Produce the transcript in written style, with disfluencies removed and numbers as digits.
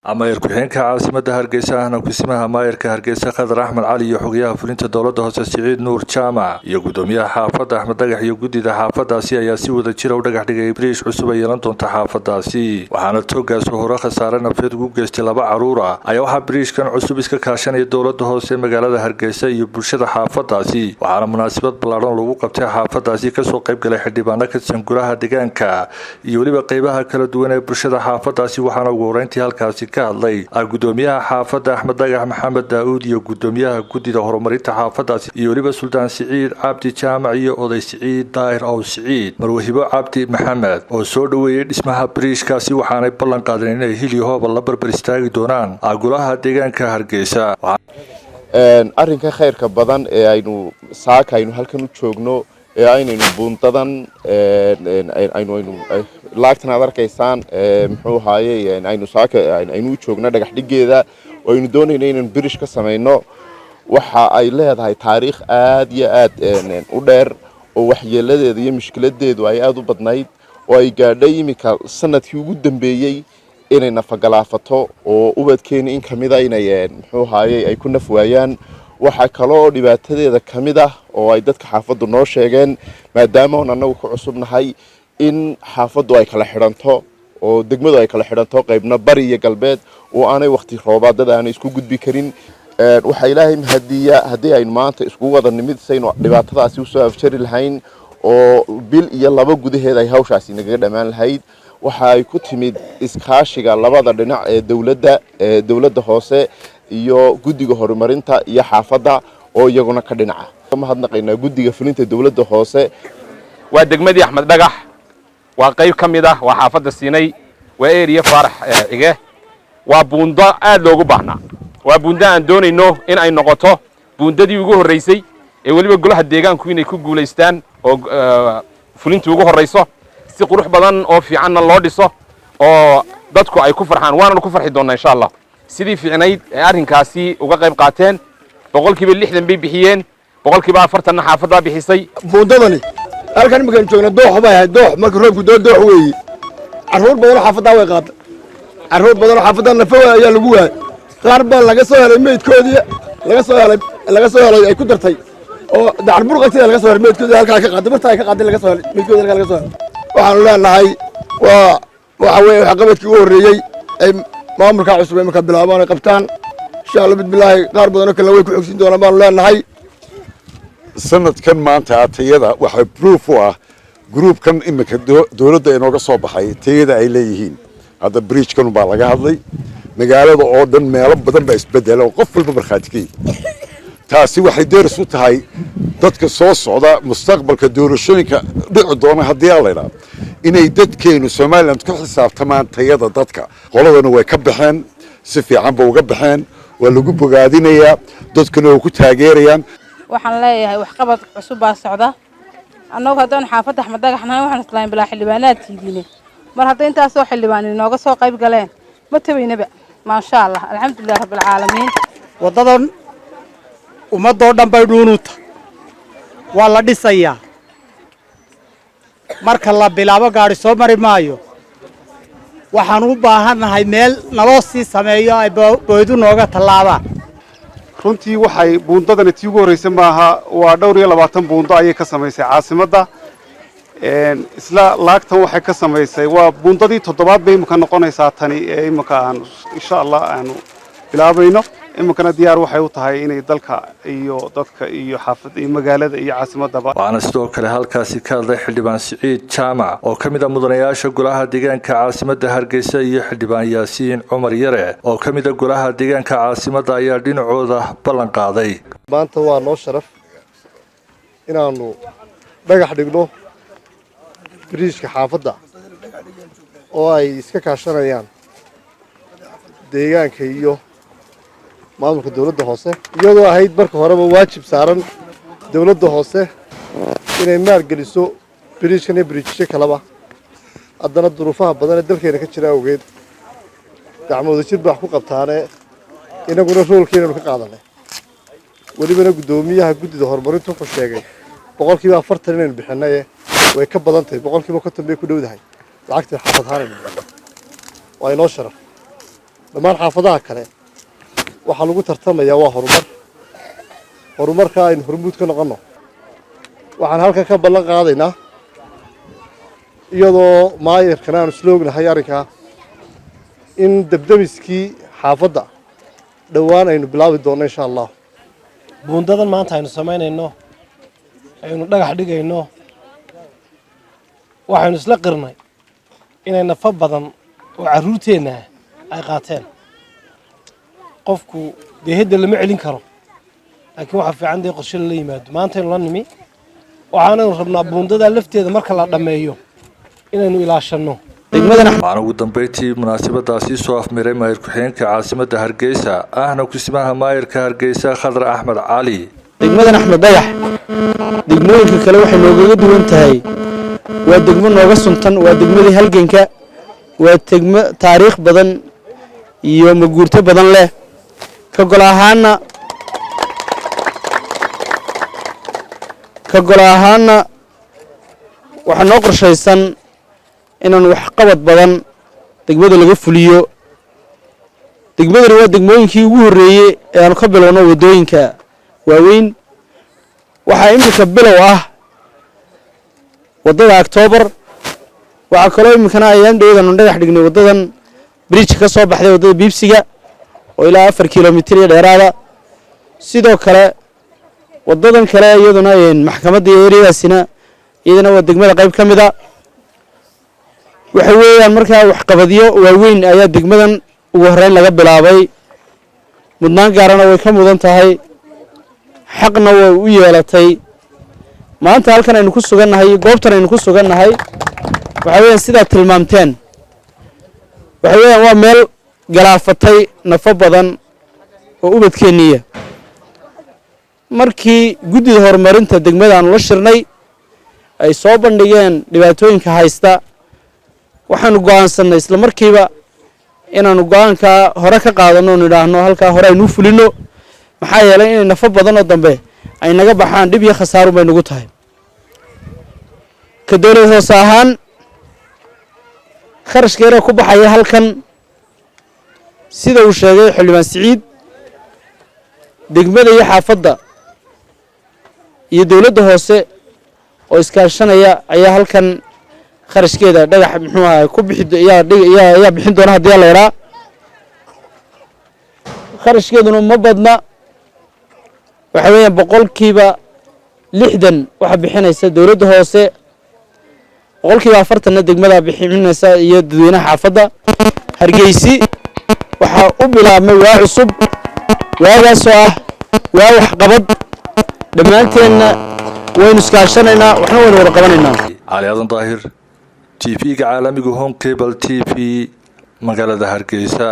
Amaayir ku-xigeenka caasimadda Hargeysa ahna ku-simaha Amaayirka Hargeysa Khadar Axmed Cali iyo xogayaha fulinta dowladda hoose Siciid Nuur Jaamac iyo gudoomiyaha xaafadda Axmed Dhagax iyo guddida xaafaddaasi ayaa si wada jir u dhagax dhigay bariish cusub ay yeelan doonta xaafaddaasi waxaana toogaas hore khasaare nafeed ugu geystay 2 caruur ah ayaa waxaa bariishkan cusub iska kaashanaya dowladda hoose magaalada Hargeysa iyo bulshada xaafaddaasi waxaana munaasabad ballaaran lagu qabtay xaafaddaasi kasoo qayb galay xildhibaano ka tirsan golaha deegaanka iyo waliba qaybaha kala duwan ee bulshada xaafaddaasi waxaana ugu horeyntii halkaasi ka hadlay gudoomiyaha xaafadda Axmed Dhagax Maxamed Daawud iyo gudoomiyaha guddida horumarinta xaafaddaasi iyo waliba Sultaan Siciid Cabdi Jaamac iyo oday Siciid Daahir oo Siciid Marwahibo Cabdi Maxamed oo soo dhaweeyay dhismaha bariishkaasi waxaanay ballan qaadeen inay hiliyahooba la barbar istaagi doonaan golaha deegaanka Hargeysa arrinka khayrka badan ee aynu saakaynu halkan u joogno ee aynaynu buuntadan aynu laagtan aad arkaysaan muxuu ahaayay aynu saaka aynu joogno dhagax dhigeeda oo aynu doonayno inaan birish ka sameeyno waxa ay leedahay taariikh aad iyo aad u dheer oo waxyeeladeeda iyo mushkiladeedu ay aad u badnayd oo ay gaadhay imika sanadkii ugu dambeeyay inay nafagalafato oo ubadkeena in kamida inay muxuu ahaayay ay ku nafwaayaan waxa kale oo dhibaatadeeda kamid ah oo ay dadka xaafaddu noo sheegeen maadaama anagu ku cusubnahay in xaafaddu ay kala xiranto oo degmadu ay kala xiranto qaybna bari iyo galbeed oo aanay waqti roobaadada aanay isku gudbi karin waxa ilaahay mahadiya hadii ay maanta isku wada nimidayno dhibaatadaasi u soo afjari lahayn oo bil iyo 2 gudaheed ay hawshaasi naga dhamaan lahayd waxa ay ku timid iskaashiga labada dhinac ee dawladda hoose iyo guddiga horumarinta iyo xaafadda oo iyaguna ka dhinaca kama hadnaqayna guddiga fulinta dawladda hoose waa degmadii Axmed Dhagax waa qayb kamid ah waa xaafadda Siinay waa area Farax Ige waa buundo aad loogu baahnaa waa buundo aan doonayno in ay noqoto buundadii ugu horeysay ee waliba golaha deegaanku inay ku guuleystaan oo fulintu ugu horeyso si qurux badan oo fiicanna loo dhiso oo dadku ay ku farxaan waana ku farxi doonaa insha Allah sidii fiicnayd ee arrinkaasi uga qayb qaateen 60% bay bixiyeen 40% xaafadda bixisay buundadani halkan markaan joogno doox bay ahayd doox markii roobku doox weeyay caruur badan xaafadda way qaatay caruur badan xaafadda nafaa ayaa lagu waayay qaar baa laga soo helay meedkoodii laga soo helay ay ku dartay oo dacar burqatay laga soo helay meedkoodii halka ka qaaday martaa ay ka qaaday laga soo helay meedkoodii laga soo helay waxaan leenahay waxa weeye waxa qabadkii u horeeyay ay maamulka cusub ee marka bilaabaan ay qabtaan insha Allah bidbilaahi qaar badan oo kale way ku xogsin doonaan baan leenahay sanadkan maanta tayada waxa proof u ah groupkan imika dawladda inooga soo baxay tayada ay leeyihiin hadda bridge-kan baa laga hadlay magaalada oo dhan meelo badan baa isbedelay qof walba marxaadkii taasi waxay deeris u tahay dadka soo socda mustaqbalka doorashooyinka dhici doona haddii la yiraahdo inay dadkeenu Soomaaliland ku xisaabtamaan tayada dadka qoladana way ka baxeen si fiican ba uga baxeen waa lagu bogaadinayaa dadkuna oo ku taageerayaan waxaan leeyahay wax qabad cusub baa socda annagu haddaan xaafadda Axmed Dhagaxnahay waxaan islaam bilaa xildhibaanaad tiidine mar hadda intaas oo xildhibaan inooga soo qayb galeen ma tabaynaba ma sha Allah alxamdulillah rabbil caalamiin wadadan ummadoo dhan bay dhuunuta waa la dhisayaa marka la bilaabo gaari soo mari maayo waxaan u baahanahay meel naloo sii sameeyo ay booydu nooga tallaabaan runtii waxay buundadani tii ugu horeysay maaha waa dhowr iyo 20 buundo ayay ka samaysay caasimadda isla laagtan waxay ka samaysay waa buundadii 7aad bay imika noqonaysaa tani ee imika aan insha Allah aanu bilaabayno imikana diyaar waxay u tahay inay dalka iyo dadka iyo xaafadda iyo magaalada iyo caasimadda waxaana sidoo kale halkaasi ka hadlay xildhibaan Siciid Jaamac oo kamid ah mudanayaasha golaha deegaanka caasimadda Hargeysa iyo xildhibaan Yaasiin Cumar Yare oo kamid ah golaha deegaanka caasimadda ayaa dhinacooda ballan qaaday maanta waa noo sharaf inaanu dhagax dhigno bariishka xaafadda oo ay iska kaashanayaan deegaanka iyo maamulka dawladda hoose iyadoo ahayd marka horeba waajib saaran dawladda hoose inay maal geliso bariishkan iyo bariishka kalaba haddana duruufaha badan ee dalkeena ka jira awgeed gacmooda jir baa ku qabtaane inaguna roolkeenu ka qaadanay walibana gudoomiyaha guddida horumarinta wuxuu sheegay 40% inaynu bixinay way ka badan tahay 50% bay ku dhowdahay lacagta xafad haran waa inoo sharaf dhammaan xaafadaha kale waxaa lagu tartamayaa waa horumarka aynu hormuud ka noqonno waxaan halkan ka ballan qaadaynaa iyadoo maayarkana aanu isla ognahay arrinkaa in dabdamiskii xaafadda dhowaan aynu bilaabi doonno insha allah buundadan maanta aynu samaynayno aynu dhagax dhigayno waxaynu isla qirnay inay nafa badan oo carruurteenna ay qaateen qofku dee hedda lama celin karo laakiin waxaa fiican dee qorshe lala yimaado maantaynu la nimi waxaanaynu rabnaa buundadaa lafteeda marka la dhammeeyo inaynu ilaashanno waxaana ugu dambeyntii munaasabadaasi soo afmiray maayir ku-xigeenka caasimadda hargeysa ahna kusimaha maayirka hargeysa khadar axmed cali degmadan axmed dhagax degmooyinka kale waxay noogaga duwan tahay waa degmo nooga suntan waa degmadii halganka waa degmo taariikh badan iyo maguurto badan leh ka gol ahaana waxaa noo qorshaysan inaanu waxqabad badan degmada laga fuliyo degmadani waa degmooyinkii ugu horreeyey ee aanu ka bilowno waddooyinka waaweyn waxaa iminka bilow ah waddada October waxaa kaloo iminkana ayaan dhowdanu dhagax dhignay waddadan bridge ka soo baxday waddada biibsiga oo ilaa 4 kilomitir dheeraada sidoo kale waddadan kale iyaduna maxkamadda ereyaasina iyadana waa degmada qayb ka mid ah waxa weeyaan markaa waxqabadyo waaweyn ayaa degmadan ugu horeyn laga bilaabay mudnaan gaarana way ka mudan tahay xaqna way u yeelatay maanta halkan aynu ku sugannahay goobtan aynu ku sugannahay waxa weeyaan sida tilmaamteen waxa weeyaan waa meel galaafatay nafo badan oo ubadkeeniya markii guddida horumarinta degmada aanu la shirnay ay soo bandhigeen dhibaatooyinka haysta waxaanu go'aansanay isla markiiba inaanu go'aanka hore ka qaadano oo nidhaahno halkaa hore aynu fulino maxaa yeelay inay nafo badan oo dambe ay naga baxaan dhib iyo khasaaro bay nagu tahay ka dowlad hoose ahaan kharashkeeda ku baxaya halkan sida uu sheegay xildhibaan Siciid degmada iyo xaafadda iyo dowladda hoose oo iskaashanaya ayaa halkan kharashkeeda dhagax muxuu ahaa ku ayaa bixin doona haddii la yaraa kharashkeeduna ma badna waxa weeyaan boqolkiiba 60 waxa bixinaysa dowladda hoose boqolkiiba 40 degmada bixinaysa iyo dadweynaha xaafadda Hargeysa waxa u bilaabmay waa cusub waagaasoo ah waa wax qabad dhammaanteena waynu iskaashanaynaa waxna waynu wada qabanaynaa Ali Aadan Daahir TV-ga caalamiga Home Cable TV magaalada Hargeysa